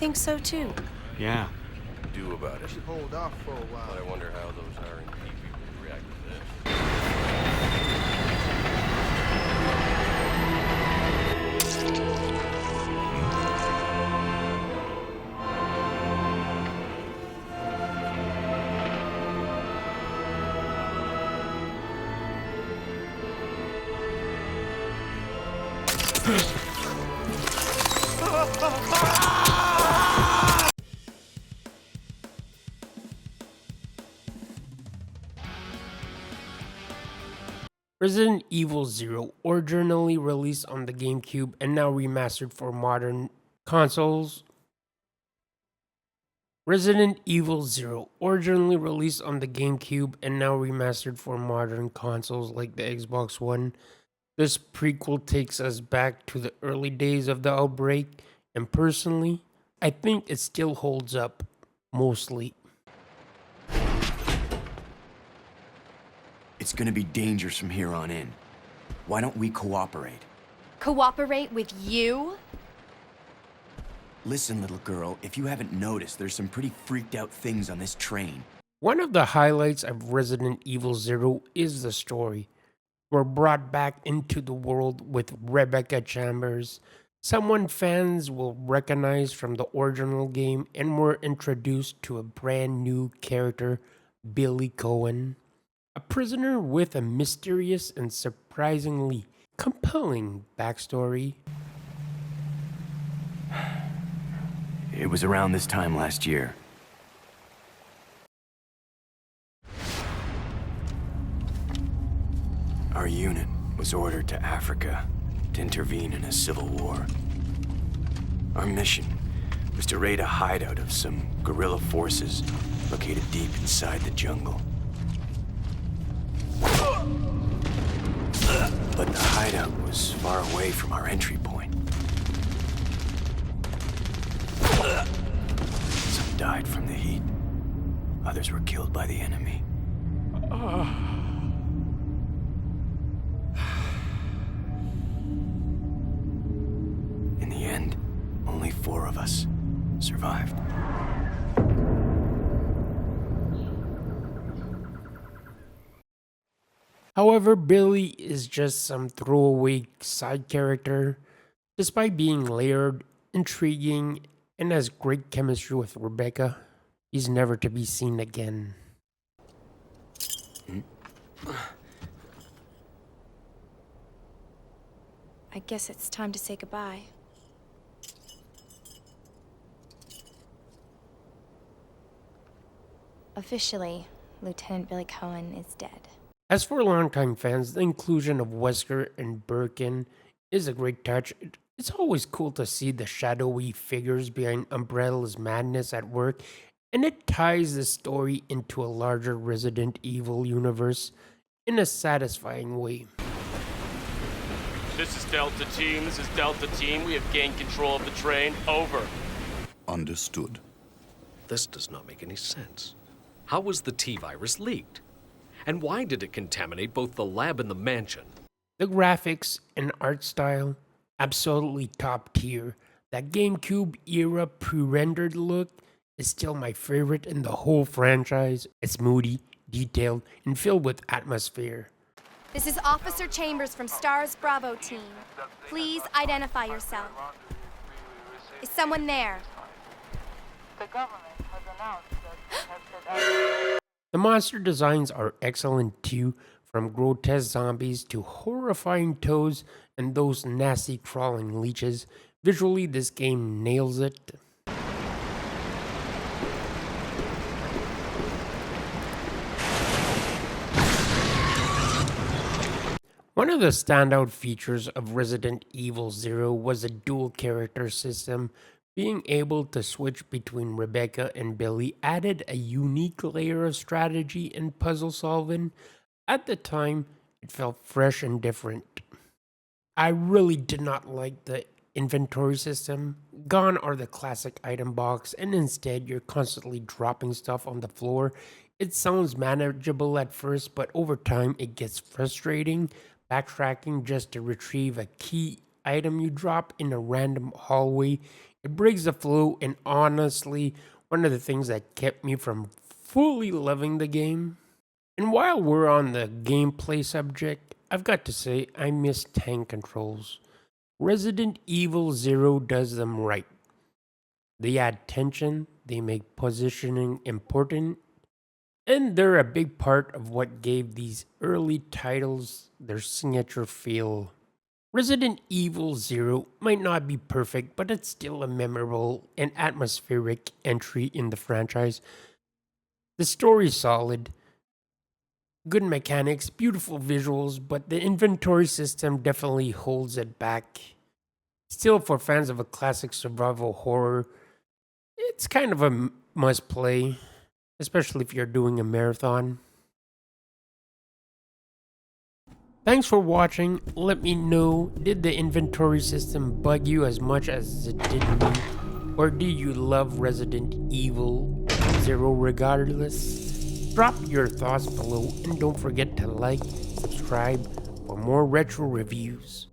think so too. Yeah. Do about it. Should hold off for a while. But I wonder how those R&D people would react to this. Resident Evil 0, originally released on the GameCube and now remastered for modern consoles. Resident Evil 0, originally released on the GameCube and now remastered for modern consoles like the Xbox One. This prequel takes us back to the early days of the outbreak, and personally, I think it still holds up, mostly. It's gonna be dangerous from here on in. Why don't we cooperate? Cooperate with you? Listen, little girl, if you haven't noticed, there's some pretty freaked out things on this train. One of the highlights of Resident Evil 0 is the story. We're brought back into the world with Rebecca Chambers, someone fans will recognize from the original game, and we're introduced to a brand new character, Billy Coen, a prisoner with a mysterious and surprisingly compelling backstory. It was around this time last year. Our unit was ordered to Africa to intervene in a civil war. Our mission was to raid a hideout of some guerrilla forces located deep inside the jungle. But the hideout was far away from our entry point. Some died from the heat. Others were killed by the enemy. In the end, only 4 of us survived. However, Billy is just some throwaway side character. Despite being layered, intriguing, and has great chemistry with Rebecca, he's never to be seen again. I guess it's time to say goodbye. Officially, Lieutenant Billy Coen is dead. As for longtime fans, the inclusion of Wesker and Birkin is a great touch. It's always cool to see the shadowy figures behind Umbrella's madness at work, and it ties the story into a larger Resident Evil universe in a satisfying way. This is Delta Team. This is Delta Team. We have gained control of the train. Over. Understood. This does not make any sense. How was the T-virus leaked? And why did it contaminate both the lab and the mansion? The graphics and art style, absolutely top tier. That GameCube era pre-rendered look is still my favorite in the whole franchise. It's moody, detailed, and filled with atmosphere. This is Officer Chambers from STARS Bravo Team. Please identify yourself. Is someone there? The government has announced that it has The monster designs are excellent too, from grotesque zombies to horrifying toads and those nasty crawling leeches. Visually, this game nails it. One of the standout features of Resident Evil 0 was a dual character system. Being able to switch between Rebecca and Billy added a unique layer of strategy and puzzle solving. At the time, it felt fresh and different. I really did not like the inventory system. Gone are the classic item box, and instead you're constantly dropping stuff on the floor. It sounds manageable at first, but over time it gets frustrating. Backtracking just to retrieve a key item you drop in a random hallway. It breaks the flow, and honestly, one of the things that kept me from fully loving the game. And while we're on the gameplay subject, I've got to say I miss tank controls. Resident Evil 0 does them right. They add tension, they make positioning important, and they're a big part of what gave these early titles their signature feel. Resident Evil 0 might not be perfect, but it's still a memorable and atmospheric entry in the franchise. The story's solid, good mechanics, beautiful visuals, but the inventory system definitely holds it back. Still, for fans of a classic survival horror, it's kind of a must play, especially if you're doing a marathon. Thanks for watching. Let me know, did the inventory system bug you as much as it did me? Or do you love Resident Evil 0 regardless? Drop your thoughts below and don't forget to like, subscribe for more retro reviews.